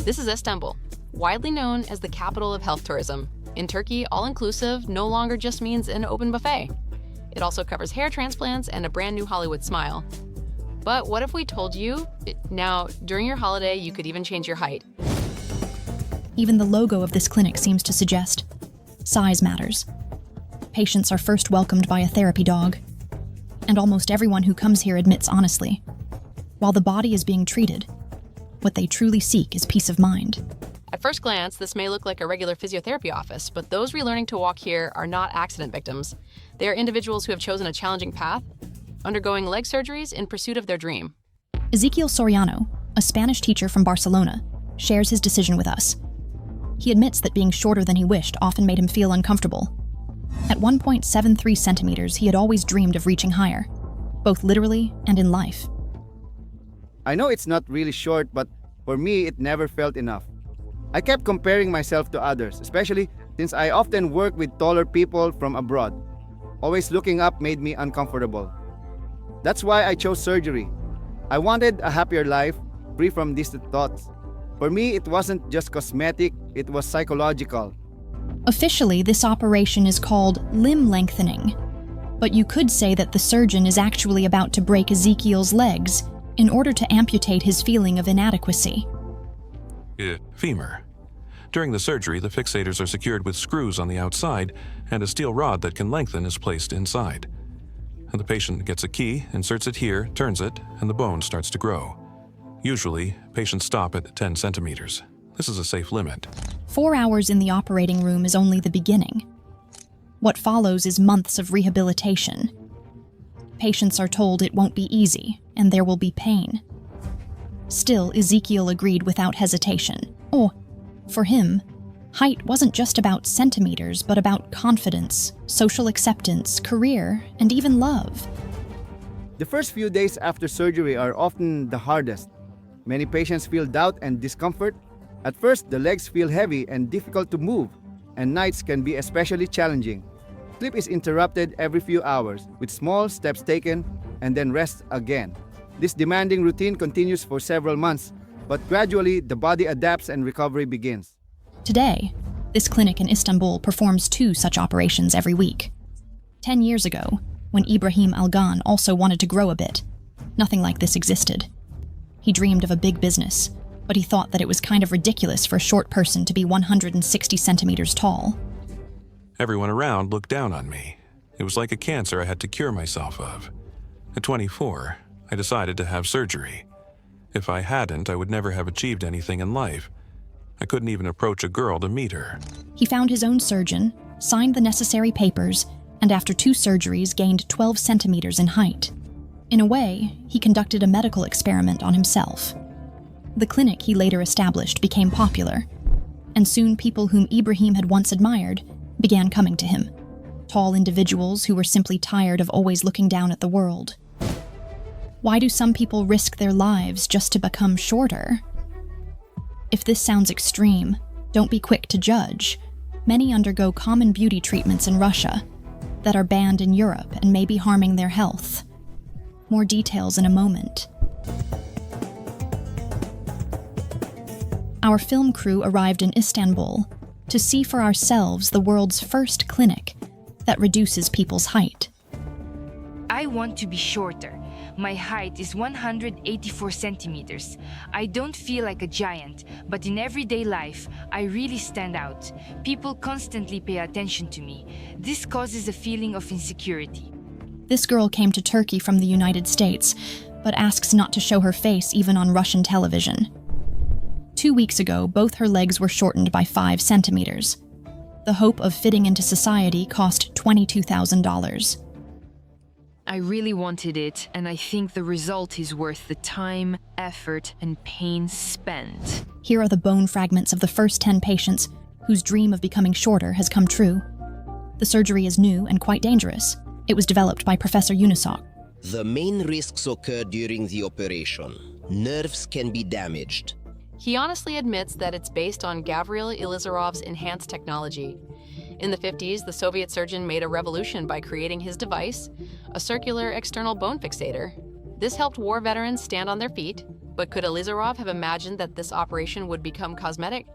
This is Istanbul, widely known as the capital of health tourism. In Turkey, all-inclusive no longer just means an open buffet. It also covers hair transplants and a brand new Hollywood smile. But what if we told you, now, during your holiday, you could even change your height? Even the logo of this clinic seems to suggest size matters. Patients are first welcomed by a therapy dog. And almost everyone who comes here admits honestly, while the body is being treated, what they truly seek is peace of mind. At first glance, this may look like a regular physiotherapy office, but those relearning to walk here are not accident victims. They are individuals who have chosen a challenging path, undergoing leg surgeries in pursuit of their dream. Ezequiel Soriano, a Spanish teacher from Barcelona, shares his decision with us. He admits that being shorter than he wished often made him feel uncomfortable. At 1.73 centimeters, he had always dreamed of reaching higher, both literally and in life. I know it's not really short, but for me, it never felt enough. I kept comparing myself to others, especially since I often work with taller people from abroad. Always looking up made me uncomfortable. That's why I chose surgery. I wanted a happier life, free from these thoughts. For me, it wasn't just cosmetic, it was psychological. Officially, this operation is called limb lengthening, but you could say that the surgeon is actually about to break Ezequiel's legs in order to amputate his feeling of inadequacy. Femur. During the surgery, the fixators are secured with screws on the outside, and a steel rod that can lengthen is placed inside. And the patient gets a key, inserts it here, turns it, and the bone starts to grow. Usually, patients stop at 10 centimeters. This is a safe limit. 4 hours in the operating room is only the beginning. What follows is months of rehabilitation. Patients are told it won't be easy, and there will be pain. Still, Ezequiel agreed without hesitation. For him, height wasn't just about centimeters, but about confidence, social acceptance, career, and even love. The first few days after surgery are often the hardest. Many patients feel doubt and discomfort. At first, the legs feel heavy and difficult to move, and nights can be especially challenging. Sleep is interrupted every few hours, with small steps taken and then rest again. This demanding routine continues for several months, but gradually the body adapts and recovery begins. Today, this clinic in Istanbul performs 2 such operations every week. 10 years ago, when Ibrahim Algan also wanted to grow a bit, nothing like this existed. He dreamed of a big business, but he thought that it was kind of ridiculous for a short person to be 160 centimeters tall. Everyone around looked down on me. It was like a cancer I had to cure myself of. At 24, I decided to have surgery. If I hadn't, I would never have achieved anything in life. I couldn't even approach a girl to meet her. He found his own surgeon, signed the necessary papers, and after 2 surgeries gained 12 centimeters in height. In a way, he conducted a medical experiment on himself. The clinic he later established became popular, and soon people whom Ibrahim had once admired began coming to him. Tall individuals who were simply tired of always looking down at the world. Why do some people risk their lives just to become shorter? If this sounds extreme, don't be quick to judge. Many undergo common beauty treatments in Russia that are banned in Europe and may be harming their health. More details in a moment. Our film crew arrived in Istanbul to see for ourselves the world's first clinic that reduces people's height. I want to be shorter. My height is 184 centimeters. I don't feel like a giant, but in everyday life, I really stand out. People constantly pay attention to me. This causes a feeling of insecurity. This girl came to Turkey from the United States, but asks not to show her face even on Russian television. 2 weeks ago, both her legs were shortened by 5 centimeters. The hope of fitting into society cost $22,000. I really wanted it, and I think the result is worth the time, effort, and pain spent. Here are the bone fragments of the first 10 patients whose dream of becoming shorter has come true. The surgery is new and quite dangerous. It was developed by Professor Unisoc. The main risks occur during the operation. Nerves can be damaged. He honestly admits that it's based on Gavril Ilizarov's enhanced technology. In the 50s, the Soviet surgeon made a revolution by creating his device, a circular external bone fixator. This helped war veterans stand on their feet, But could Elizarov have imagined that this operation would become cosmetic?